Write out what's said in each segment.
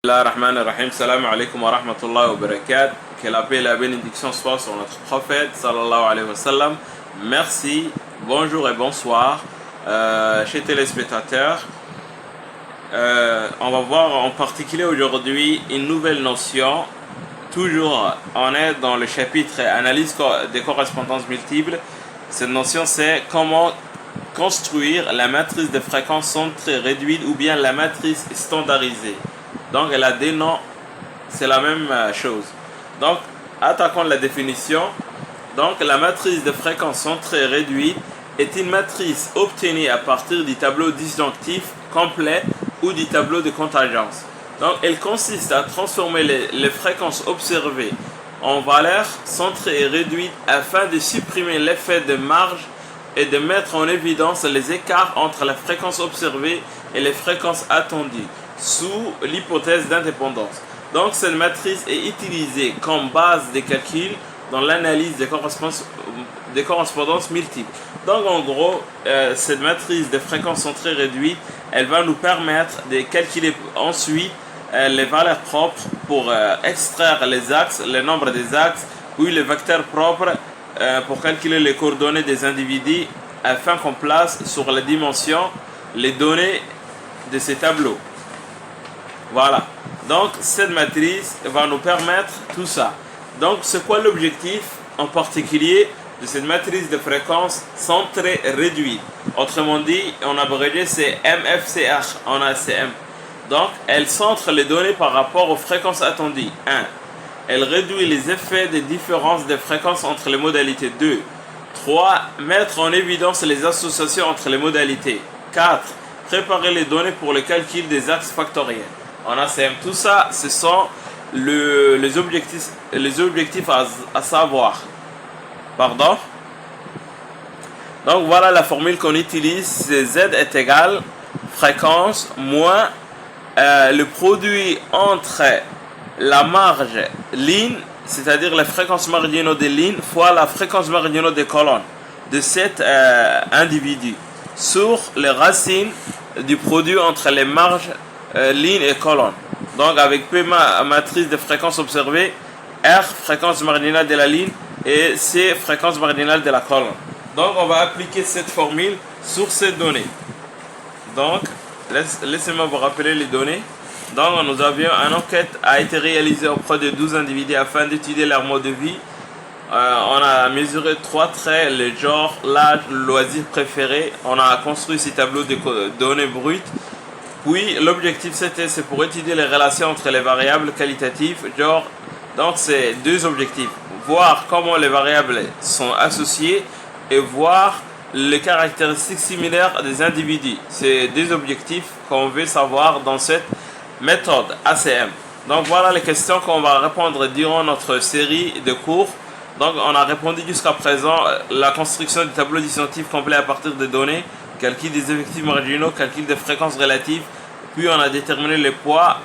Bismillahirrahmanirrahim. Salam alaikum wa rahmatullahi wa barakatuh. Que la paix et la bénédiction soient sur notre prophète sallallahu alayhi wa sallam. Merci, bonjour et bonsoir chers téléspectateurs. On va voir en particulier aujourd'hui une nouvelle notion. Toujours on est dans le chapitre analyse des correspondances multiples. Cette notion c'est comment construire la matrice de fréquence centrée réduite ou bien la matrice standardisée. Donc elle a des noms, c'est la même chose. Donc attaquons la définition. Donc la matrice de fréquence centrée réduite est une matrice obtenue à partir du tableau disjonctif complet ou du tableau de contingence. Donc elle consiste à transformer les fréquences observées en valeurs centrées et réduites afin de supprimer l'effet de marge et de mettre en évidence les écarts entre la fréquence observée et les fréquences attendues sous l'hypothèse d'indépendance. Donc cette matrice est utilisée comme base de calcul dans l'analyse des correspondances multiples. Donc en gros, cette matrice de fréquence centrée réduite, elle va nous permettre de calculer ensuite les valeurs propres pour extraire les axes, le nombre des axes, puis les vecteurs propres pour calculer les coordonnées des individus afin qu'on place sur la dimension les données de ces tableaux. Voilà, donc cette matrice va nous permettre tout ça. Donc c'est quoi l'objectif en particulier de cette matrice de fréquence centrée réduite? Autrement dit, en abrégé c'est MFCH en ACM. Donc elle centre les données par rapport aux fréquences attendues. 1. Elle réduit les effets des différences de fréquences entre les modalités. 2. 3. Mettre en évidence les associations entre les modalités. 4. Préparer les données pour le calcul des axes factoriels. En ACM, tout ça, ce sont les objectifs à savoir. Pardon. Donc voilà la formule qu'on utilise, c'est Z est égal fréquence moins le produit entre la marge ligne, c'est-à-dire les fréquences marginaux des lignes, fois la fréquence marginaux des colonnes de cet individu, sur les racines du produit entre les marges ligne et colonne. Donc avec P matrice de fréquence observée, R fréquence marginale de la ligne et C fréquence marginale de la colonne. Donc on va appliquer cette formule sur ces données. Donc laissez-moi vous rappeler les données. Donc nous avions une enquête a été réalisée auprès de 12 individus afin d'étudier leur mode de vie. On a mesuré 3 traits, le genre, l'âge, le loisir préféré. On a construit ces tableaux de données brutes. Puis l'objectif c'est pour étudier les relations entre les variables qualitatives, genre, donc c'est deux objectifs, voir comment les variables sont associées et voir les caractéristiques similaires des individus. C'est deux objectifs qu'on veut savoir dans cette méthode ACM. Donc voilà les questions qu'on va répondre durant notre série de cours. Donc on a répondu jusqu'à présent la construction du tableau disjonctif complet à partir des données, calcul des effectifs marginaux, calcul des fréquences relatives, puis on a déterminé les poids,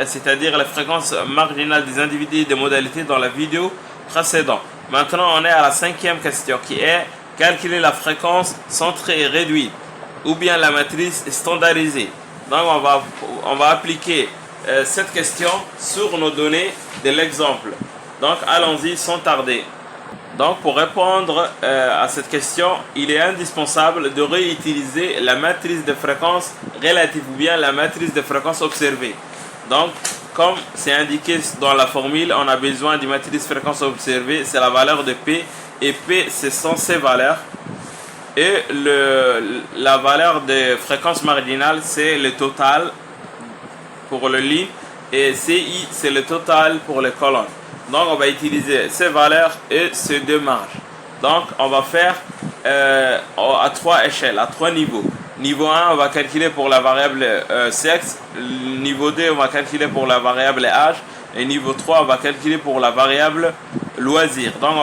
c'est-à-dire les fréquences marginales des individus et des modalités dans la vidéo précédente. Maintenant on est à la 5e question qui est calculer la fréquence centrée et réduite ou bien la matrice standardisée. Donc on va appliquer cette question sur nos données de l'exemple. Donc allons-y sans tarder. Donc pour répondre à cette question, il est indispensable de réutiliser la matrice de fréquence relative ou bien la matrice de fréquence observée. Donc comme c'est indiqué dans la formule, on a besoin d'une matrice fréquence observée, c'est la valeur de P, et P ce sont ces valeurs. Et la valeur de fréquence marginale c'est le total pour le ligne, et CI c'est le total pour les colonnes. Donc on va utiliser ces valeurs et ces deux marges. Donc on va faire à 3 échelles, à 3 niveaux. Niveau 1 on va calculer pour la variable sexe. Niveau 2 on va calculer pour la variable âge. Et niveau 3 on va calculer pour la variable loisir. Donc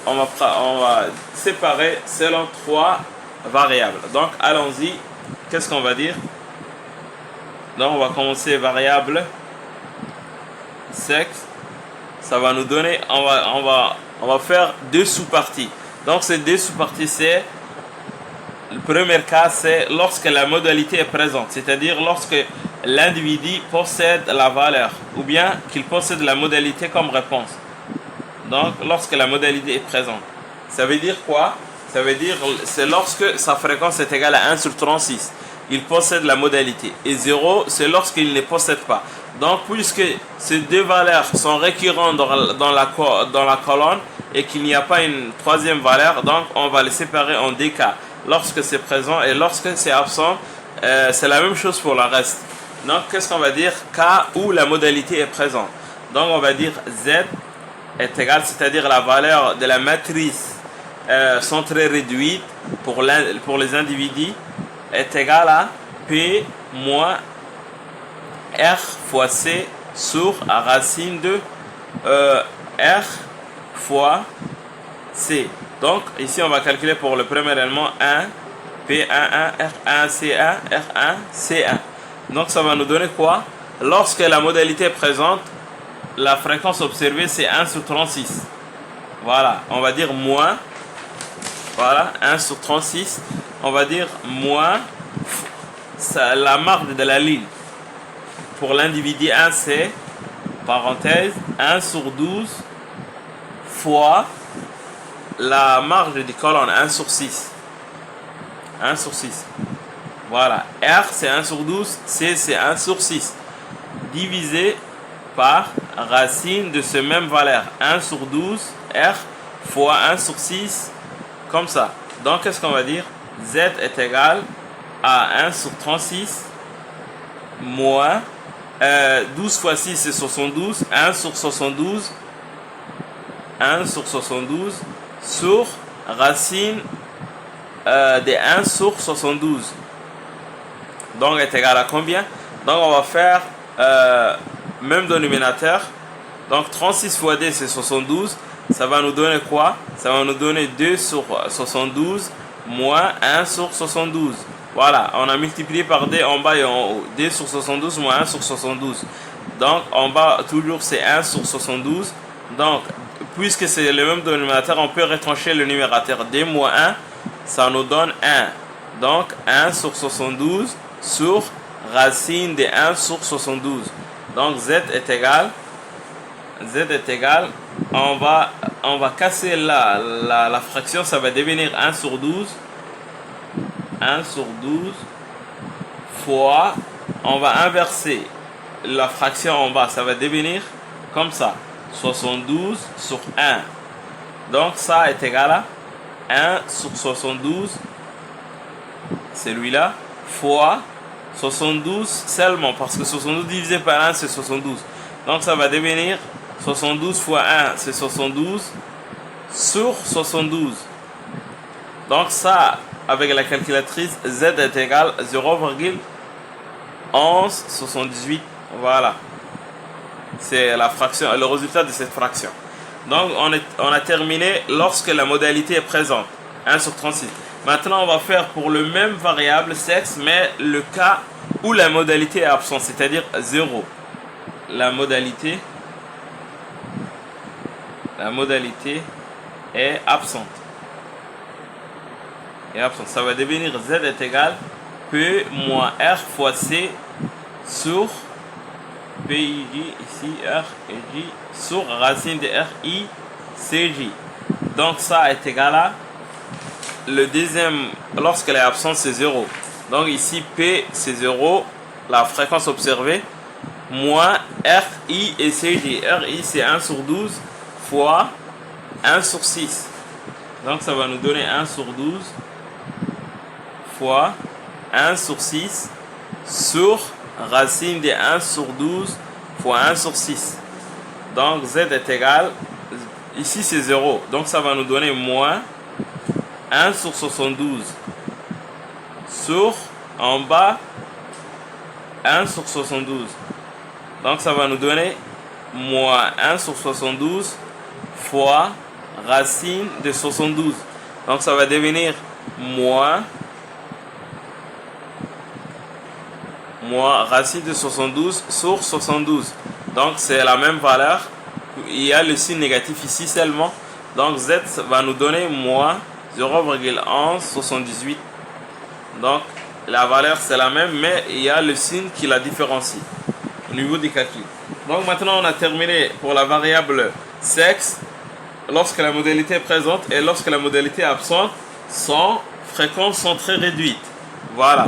on va séparer selon 3 variables. Donc allons-y. Qu'est-ce qu'on va dire? Donc on va commencer variable sexe. Ça va nous donner, on va faire deux sous-parties. Donc ces deux sous-parties c'est, le premier cas c'est lorsque la modalité est présente, c'est-à-dire lorsque l'individu possède la valeur ou bien qu'il possède la modalité comme réponse. Donc, lorsque la modalité est présente. Ça veut dire quoi? Ça veut dire c'est lorsque sa fréquence est égale à 1 sur 36. Il possède la modalité. Et 0, c'est lorsqu'il ne possède pas. Donc, puisque ces deux valeurs sont récurrentes dans la colonne et qu'il n'y a pas une troisième valeur, donc on va les séparer en deux cas. Lorsque c'est présent et lorsque c'est absent, c'est la même chose pour le reste. Donc, qu'est-ce qu'on va dire? Cas où la modalité est présente. Donc, on va dire Z est égal, c'est-à-dire la valeur de la matrice centrée réduite pour les individus est égal à P moins R fois C sur racine de R fois C. Donc, ici, on va calculer pour le premier élément 1, P11, R1, C1, R1, C1. Donc, ça va nous donner quoi? Lorsque la modalité est présente, la fréquence observée, c'est 1 sur 36. Voilà, on va dire moins. Voilà, 1 sur 36. On va dire moins la marge de la ligne. Pour l'individu 1, c'est, parenthèse, 1 sur 12 fois la marge des colonnes, 1 sur 6. 1 sur 6. Voilà, R, c'est 1 sur 12, C, c'est 1 sur 6. Divisé par racine de ce même valeur, 1 sur 12, R, fois 1 sur 6, comme ça. Donc, qu'est-ce qu'on va dire? Z est égal à 1 sur 36 moins 12 fois 6 c'est 72, 1 sur 72, 1 sur 72 sur racine de 1 sur 72. Donc est égal à combien? Donc on va faire même dénominateur. Donc 36 fois D c'est 72. Ça va nous donner quoi? Ça va nous donner 2 sur 72 moins 1 sur 72. Voilà, on a multiplié par D en bas et en haut. D sur 72 moins 1 sur 72. Donc en bas toujours c'est 1 sur 72. Donc puisque c'est le même dénominateur, on peut retrancher le numérateur. D moins 1, ça nous donne 1. Donc 1 sur 72 sur racine de 1 sur 72. Donc Z est égal, on va casser la fraction, ça va devenir 1 sur 12. 1 sur 12 fois, on va inverser la fraction en bas, ça va devenir comme ça, 72 sur 1. Donc ça est égal à 1 sur 72, celui-là, fois 72 seulement, parce que 72 divisé par 1 c'est 72. Donc ça va devenir 72 fois 1 c'est 72 sur 72. Donc ça, avec la calculatrice, Z est égal à 0,1178. Voilà. C'est la fraction, le résultat de cette fraction. Donc on a terminé lorsque la modalité est présente. 1 sur 36. Maintenant on va faire pour le même variable sexe, mais le cas où la modalité est absente, c'est-à-dire 0. La modalité est absente. Ça va devenir Z est égal P moins R fois C sur PIJ, ici R et J, sur racine de RI CJ. Donc ça est égal à le deuxième, lorsqu'elle est absente, c'est 0. Donc ici P c'est 0, la fréquence observée, moins RI et CJ. RI c'est 1 sur 12 fois 1 sur 6. Donc ça va nous donner 1 sur 12 fois 1 sur 6 sur racine de 1 sur 12 fois 1 sur 6. Donc Z est égal, ici c'est 0. Donc ça va nous donner moins 1 sur 72 sur, en bas, 1 sur 72. Donc ça va nous donner moins 1 sur 72 fois racine de 72. Donc ça va devenir moins racine de 72 sur 72. Donc c'est la même valeur. Il y a le signe négatif ici seulement. Donc Z va nous donner moins 0,1178. Donc la valeur c'est la même, mais il y a le signe qui la différencie au niveau des calculs. Donc maintenant on a terminé pour la variable sexe. Lorsque la modalité est présente et lorsque la modalité est absente, son fréquences sont très réduites. Voilà.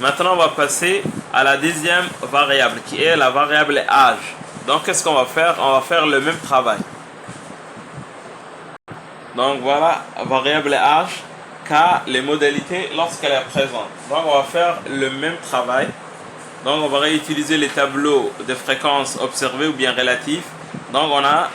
Maintenant on va passer à la deuxième variable qui est la variable âge. Donc qu'est-ce qu'on va faire? On va faire le même travail. Donc voilà, variable âge, car les modalités lorsqu'elle est présente. Donc on va faire le même travail. Donc on va réutiliser les tableaux de fréquences observées ou bien relatifs. Donc on a,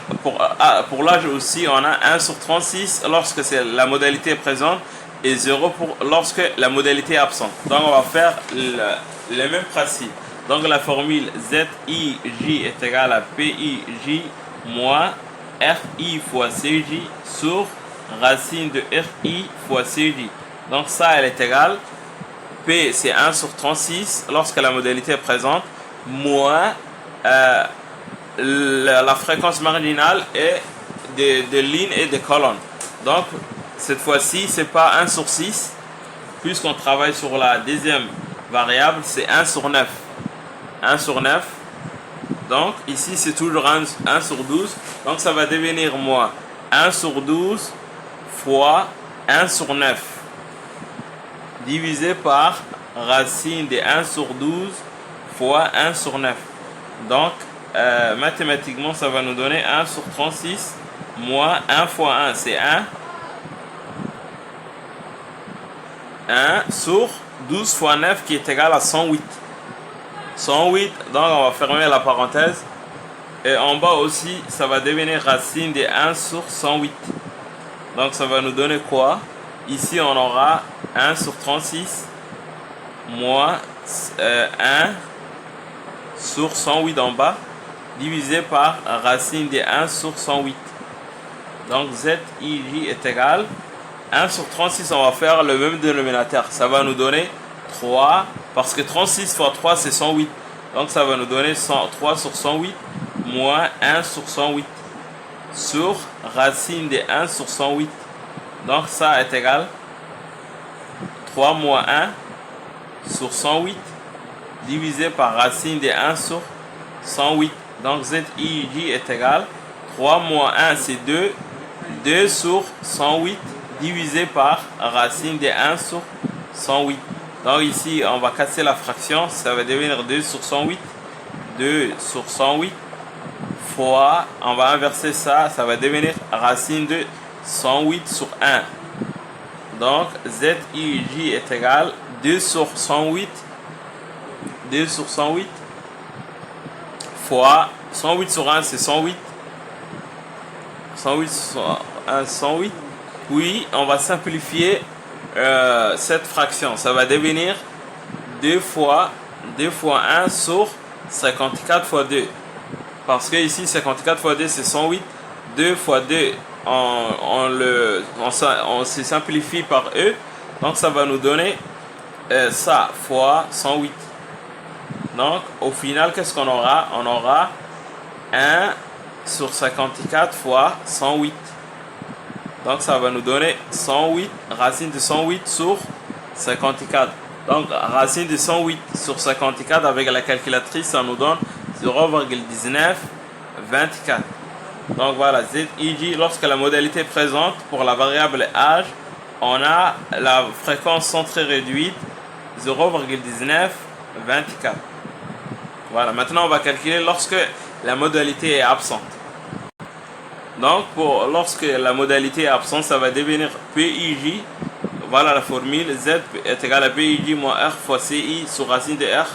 pour l'âge aussi, on a 1 sur 36 lorsque la modalité est présente et 0 lorsque la modalité est absente. Donc on va faire le même principe. Donc la formule ZIJ est égale à PIJ moins RI fois CJ sur racine de RI fois CJ. Donc ça, elle est égale, P c'est 1 sur 36 lorsque la modalité est présente, moins la fréquence marginale est de lignes et de colonnes. Donc cette fois-ci, c'est pas 1 sur 6, puisqu'on travaille sur la deuxième variable, c'est 1 sur 9. 1 sur 9. Donc ici c'est toujours 1 sur 12. Donc ça va devenir moins 1 sur 12 fois 1 sur 9 divisé par racine de 1 sur 12 fois 1 sur 9. Donc mathématiquement ça va nous donner 1 sur 36 moins 1 fois 1 c'est 1. 1 sur 12 fois 9 qui est égal à 108. 108, donc on va fermer la parenthèse. Et en bas aussi, ça va devenir racine de 1 sur 108. Donc ça va nous donner quoi? Ici, on aura 1 sur 36 moins 1 sur 108 en bas, divisé par racine de 1 sur 108. Donc ZIJ est égal 1 sur 36, on va faire le même dénominateur. Ça va nous donner 3, parce que 36 fois 3 c'est 108. Donc ça va nous donner 3 sur 108 moins 1 sur 108 sur racine de 1 sur 108. Donc ça est égal 3 moins 1 sur 108 divisé par racine de 1 sur 108. Donc ZIJ est égal 3 moins 1 c'est 2. 2 sur 108 divisé par racine de 1 sur 108. Donc ici, on va casser la fraction. Ça va devenir 2 sur 108. 2 sur 108 fois, on va inverser ça. Ça va devenir racine de 108 sur 1. Donc, ZIJ est égal 2 sur 108. 2 sur 108 fois 108 sur 1, c'est 108. 108 sur 1, 108. Puis, on va simplifier cette fraction. Ça va devenir 2 fois 1 sur 54 fois 2. Parce que ici, 54 fois 2, c'est 108. 2 fois 2, on se simplifie par E. Donc, ça va nous donner ça fois 108. Donc, au final, qu'est-ce qu'on aura? On aura 1 sur 54 fois 108. Donc ça va nous donner 108, racine de 108 sur 54. Donc racine de 108 sur 54 avec la calculatrice, ça nous donne 0,1924. Donc voilà, ZIJ, lorsque la modalité est présente pour la variable âge, on a la fréquence centrée réduite 0,1924. Voilà, maintenant on va calculer lorsque la modalité est absente. Donc, lorsque la modalité est absente, ça va devenir PIJ. Voilà la formule. Z est égal à PIJ moins R fois CI sur racine de R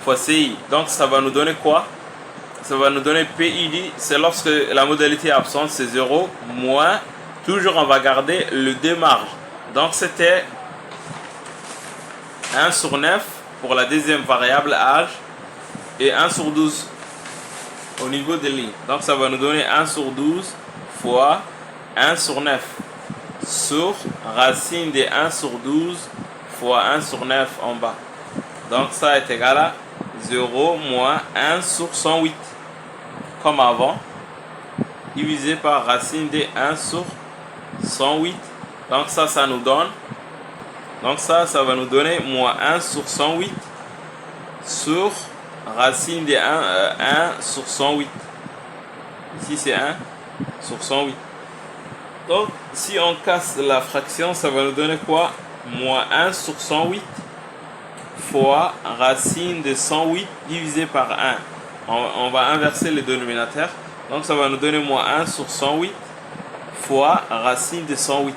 fois CI. Donc, ça va nous donner quoi? Ça va nous donner PIJ. C'est lorsque la modalité est absente, c'est 0 moins. Toujours, on va garder le démarge. Donc, c'était 1 sur 9 pour la deuxième variable âge et 1 sur 12. Au niveau des lignes. Donc ça va nous donner 1 sur 12 fois 1 sur 9 sur racine de 1 sur 12 fois 1 sur 9 en bas. Donc ça est égal à 0 moins 1 sur 108 comme avant, divisé par racine de 1 sur 108. Donc ça nous donne Donc ça va nous donner moins 1 sur 108 sur racine de 1 sur 108. Ici c'est 1 sur 108. Donc si on casse la fraction, ça va nous donner quoi? Moins 1 sur 108 fois racine de 108 divisé par 1. On va inverser les dénominateurs. Donc ça va nous donner moins 1 sur 108 fois racine de 108.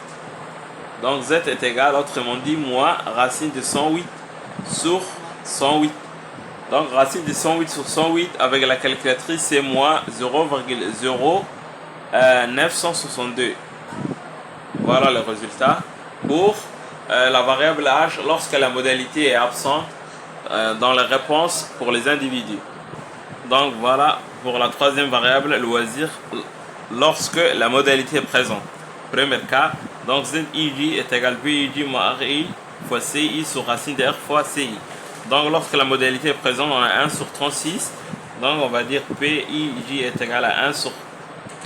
Donc z est égal, autrement dit, moins racine de 108 sur 108. Donc racine de 108 sur 108 avec la calculatrice, c'est moins 0,0962. Voilà le résultat pour la variable âge lorsque la modalité est absente dans les réponses pour les individus. Donc voilà pour la troisième variable, loisir, lorsque la modalité est présente. Premier cas, donc ZIJ est égal PIJ moins RI fois CI sur racine de R fois CI. Donc lorsque la modalité est présente, on a 1 sur 36. Donc on va dire PIJ est égal à 1 sur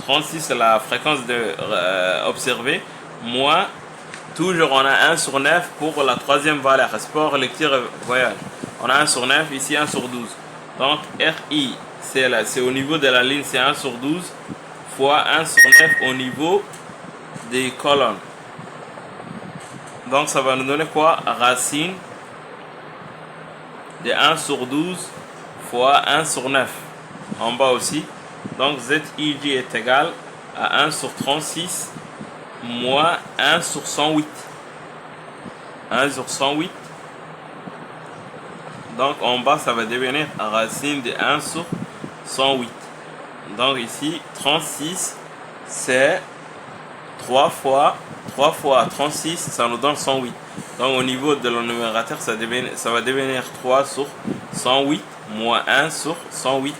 36, la fréquence observée, moins, toujours on a 1 sur 9 pour la troisième valeur, sport, lecture et voyage. On a 1 sur 9, ici 1 sur 12. Donc RI, c'est au niveau de la ligne, c'est 1 sur 12 fois 1 sur 9 au niveau des colonnes. Donc ça va nous donner quoi? Racine de 1 sur 12 fois 1 sur 9. En bas aussi. Donc ZIJ est égal à 1 sur 36 moins 1 sur 108. 1 sur 108. Donc en bas, ça va devenir racine de 1 sur 108. Donc ici, 36, c'est 3 fois 36, ça nous donne 108. Donc au niveau de le numérateur, ça va devenir 3 sur 108 moins 1 sur 108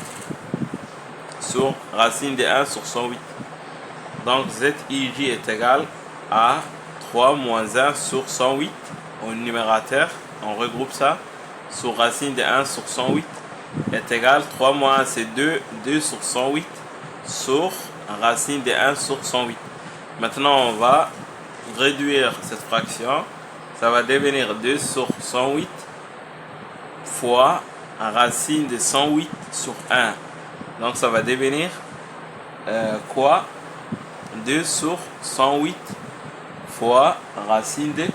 sur racine de 1 sur 108. Donc ZIJ est égal à 3 moins 1 sur 108 au numérateur. On regroupe ça sur racine de 1 sur 108 est égal 3 moins 1 c'est 2, 2 sur 108 sur racine de 1 sur 108. Maintenant on va réduire cette fraction. Ça va devenir 2 sur 108 fois racine de 108 sur 1. Donc ça va devenir quoi? 2 sur 108 fois racine de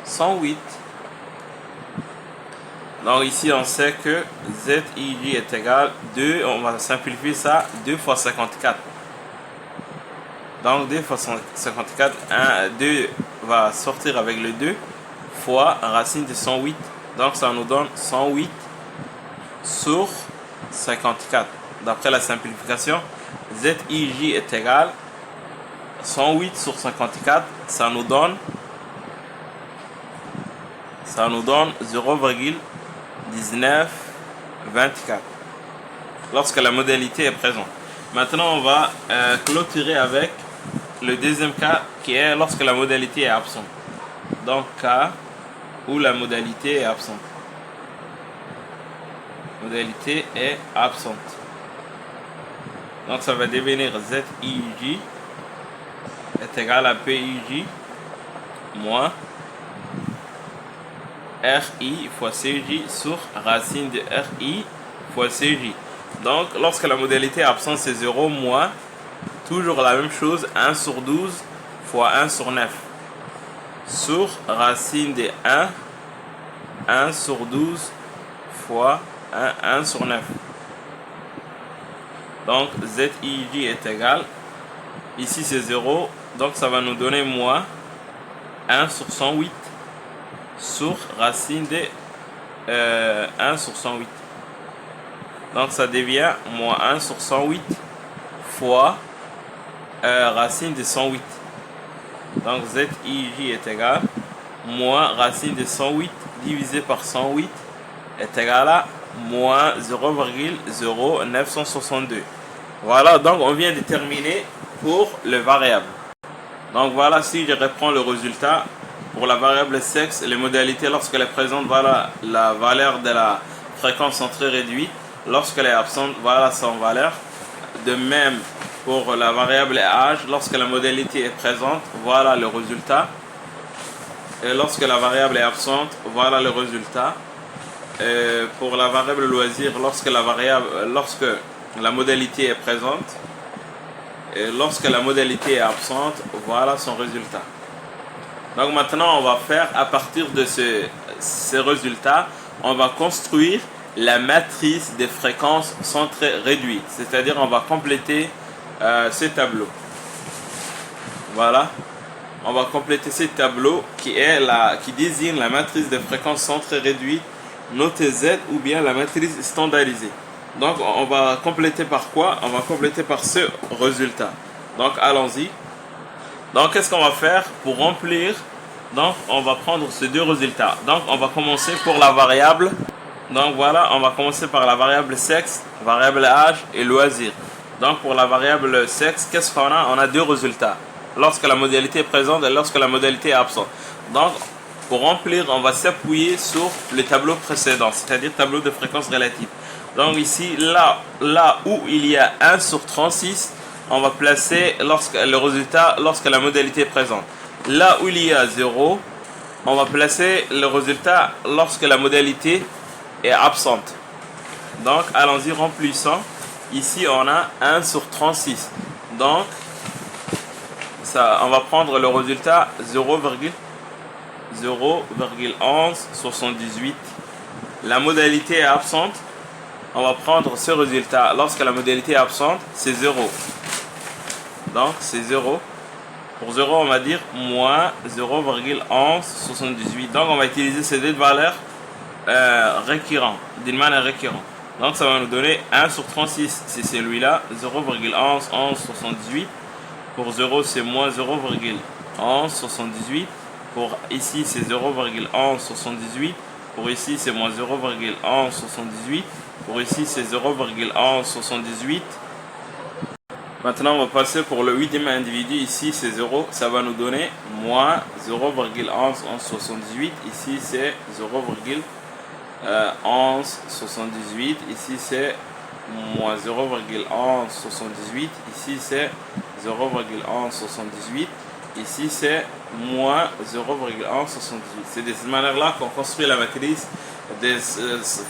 108. Donc ici on sait que ZIJ est égal 2, on va simplifier ça, 2 fois 54. Donc 2 fois 54, 2 va sortir avec le 2 fois racine de 108. Donc ça nous donne 108 sur 54. D'après la simplification, ZIJ est égal 108 sur 54, ça nous donne 0,1924 lorsque la modalité est présente. Maintenant on va clôturer avec le deuxième cas qui est lorsque la modalité est absente. Donc cas où la modalité est absente. Modalité est absente. Donc ça va devenir ZIJ est égal à PIJ moins RI fois CJ sur racine de RI fois CJ. Donc lorsque la modalité est absente, c'est 0 moins, toujours la même chose, 1 sur 12 fois 1 sur 9 sur racine de 1 sur 12 fois 1 sur 9. Donc ZIJ est égal, ici c'est 0, donc ça va nous donner moins 1 sur 108 sur racine de 1 sur 108. Donc ça devient moins 1 sur 108 fois racine de 108. Donc ZIJ est égal moins racine de 108 divisé par 108 est égal à moins 0,0962. Voilà, donc on vient de terminer pour le variable. Donc voilà, si je reprends le résultat pour la variable sexe, les modalités lorsqu'elle est présente, voilà la valeur de la fréquence centrée réduite. Lorsqu'elle est absente, voilà son valeur. De même pour la variable âge, lorsque la modalité est présente, voilà le résultat. Et lorsque la variable est absente, voilà le résultat. Et pour la variable loisir, lorsque la modalité est présente, et lorsque la modalité est absente, voilà son résultat. Donc maintenant, on va faire, à partir de ces résultats, on va construire la matrice des fréquences centrées réduites. C'est-à-dire, on va compléter ce tableau. Voilà. On va compléter ce tableau qui désigne la matrice des fréquences centrées réduites notée Z ou bien la matrice standardisée. Donc on va compléter par quoi? On va compléter par ce résultat. Donc allons-y. Donc qu'est-ce qu'on va faire pour remplir? Donc on va prendre ces deux résultats. Donc on va commencer pour la variable. Donc voilà, on va commencer par la variable sexe, variable âge et loisir. Donc pour la variable sexe, qu'est-ce qu'on a? On a deux résultats. Lorsque la modalité est présente et lorsque la modalité est absente. Donc pour remplir, on va s'appuyer sur le tableau précédent, c'est-à-dire tableau de fréquence relative. Donc ici, là où il y a 1 sur 36, on va placer le résultat lorsque la modalité est présente. Là où il y a 0, on va placer le résultat lorsque la modalité est absente. Donc allons-y, remplissons. Ici, on a 1 sur 36. Donc, on va prendre le résultat 0,1178. La modalité est absente. On va prendre ce résultat. Lorsque la modalité est absente, c'est 0. Donc, c'est 0. Pour 0, on va dire moins 0,1178. Donc, on va utiliser ces deux valeurs d'une manière récurrente. Donc, ça va nous donner 1 sur 36. C'est celui-là, 0,1178. Pour 0, c'est moins 0,1178. Pour ici, c'est 0,1178. Pour ici, c'est moins 0,1178. Pour ici, c'est 0,1178. Maintenant, on va passer pour le 8e individu. Ici, c'est 0. Ça va nous donner moins 0,1178. Ici, c'est 0,1178. Ici, c'est moins 0,1178. Ici, c'est 0,1178. Ici, c'est moins 0,1178. C'est de cette manière-là qu'on construit la matrice des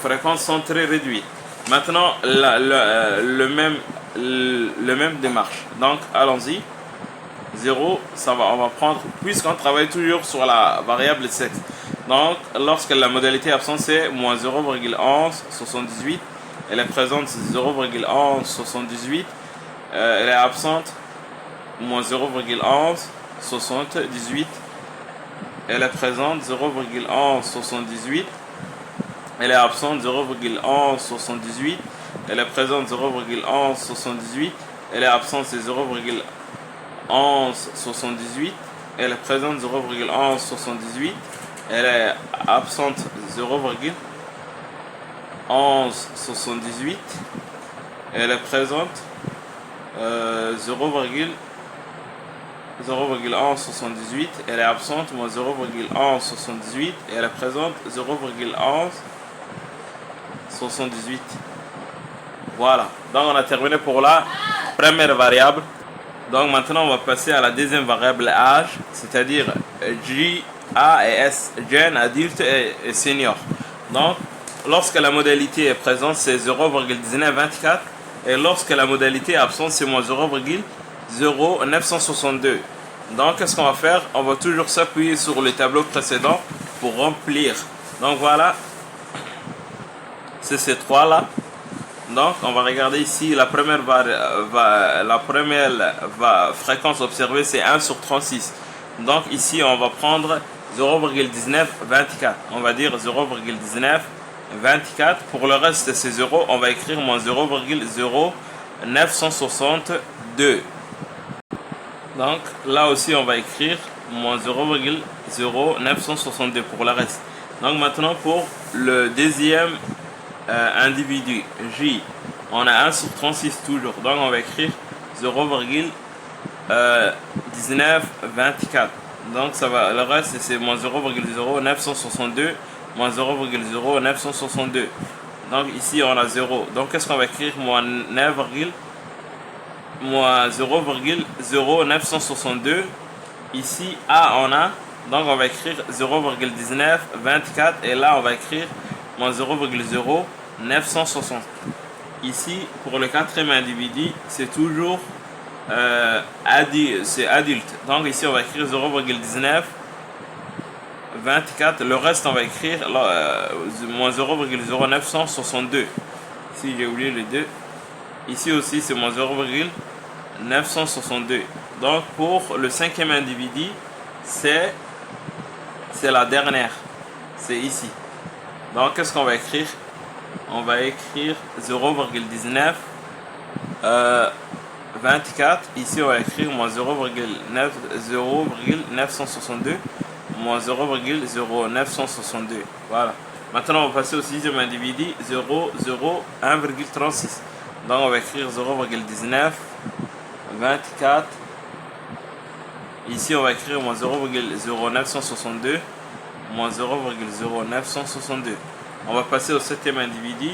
fréquences centrées réduites. Maintenant, le même démarche. Donc, allons-y. 0, on va prendre, puisqu'on travaille toujours sur la variable sexe. Donc, lorsque la modalité est absente, c'est moins 0,1178. Elle est présente, c'est 0,1178. Elle est absente, moins 0,1178. Elle est présente, 0,1178. Elle est absente, 0,1178. Elle est présente, 0,1178. Elle est absente, c'est 0,1178. Elle est présente, 0,1178. Elle est absente, 0,1178. Elle est présente, 0,1178. Elle est absente, moins 0,1178. Et elle est présente, 0,1178. Voilà. Donc on a terminé pour la première variable. Donc maintenant on va passer à la deuxième variable âge, c'est-à-dire J, A et S, jeune, adulte et senior. Donc lorsque la modalité est présente, c'est 0,1924. Et lorsque la modalité est absente, c'est moins 0,0962. Donc, qu'est-ce qu'on va faire? On va toujours s'appuyer sur le tableau précédent pour remplir. Donc, voilà. C'est ces trois-là. Donc, on va regarder ici. La première fréquence observée, c'est 1 sur 36. Donc, ici, on va prendre 0,1924. On va dire 0,1924. Pour le reste, c'est 0. On va écrire moins 0,0962. Donc là aussi, on va écrire moins 0,0962 pour le reste. Donc maintenant, pour le deuxième individu, J, on a 1 sur 36 toujours. Donc on va écrire 0,1924. Donc ça va, le reste, c'est moins 0,0962. Moins 0,0962. Donc ici on a 0. Donc qu'est-ce qu'on va écrire? Moins 0,0962. Ici A, on a Donc on va écrire 0,1924 et là on va écrire moins 0,0960. Ici, pour le quatrième individu, c'est toujours c'est adulte. Donc ici on va écrire 0,1924. Le reste on va écrire moins 0,0962. Si j'ai oublié les deux. Ici aussi c'est moins 0,962. Donc pour le cinquième individu, c'est la dernière. C'est ici. Donc qu'est-ce qu'on va écrire? On va écrire 0,1924. Ici on va écrire moins 0,962 moins 0,0962. Voilà. Maintenant on va passer au sixième individu, 0,1,36. Donc on va écrire 0,1924. Ici on va écrire moins 0,0962 moins 0,0962. On va passer au septième individu.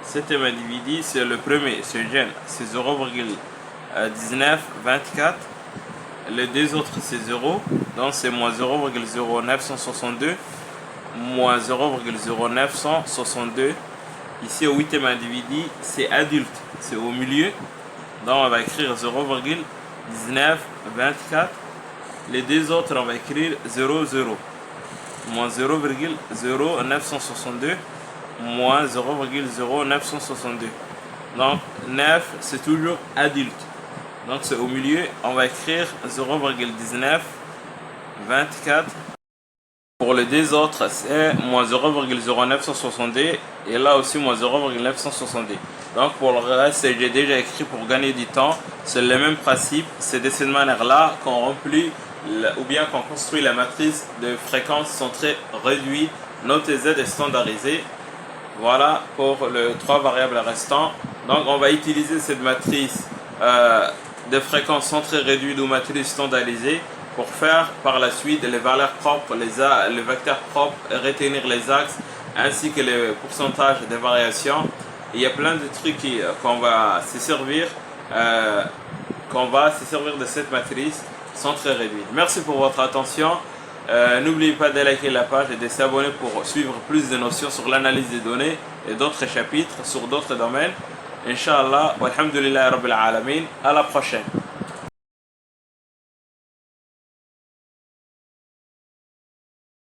Septième individu, c'est le premier, c'est Gen, c'est 0,1924. Les deux autres, c'est 0. Donc c'est moins 0,0962 moins 0,0962. Ici, au huitième individu, c'est adulte, c'est au milieu. Donc on va écrire 0,1924. Les deux autres, on va écrire 0, 0. Moins 0,0962 moins 0,0962. Donc 9 c'est toujours adulte. Donc c'est au milieu, on va écrire 0,1924. Pour les deux autres c'est moins 0,0962 et là aussi moins 0,962. Donc pour le reste j'ai déjà écrit pour gagner du temps. C'est le même principe, c'est de cette manière là qu'on remplit ou bien qu'on construit la matrice de fréquence centrée réduite. Notre Z est standardisée. Voilà pour les trois variables restants. Donc on va utiliser cette matrice de fréquence centrée réduite ou matrice standardisée pour faire par la suite les valeurs propres, les vecteurs propres, retenir les axes ainsi que les pourcentages de variations. Il y a plein de trucs qu'on va se servir de cette matrice centrée réduite. Merci pour votre attention. N'oubliez pas de liker la page et de s'abonner pour suivre plus de notions sur l'analyse des données et d'autres chapitres sur d'autres domaines. Inch'Allah, walhamdulillah rabbil alamin. À la prochaine.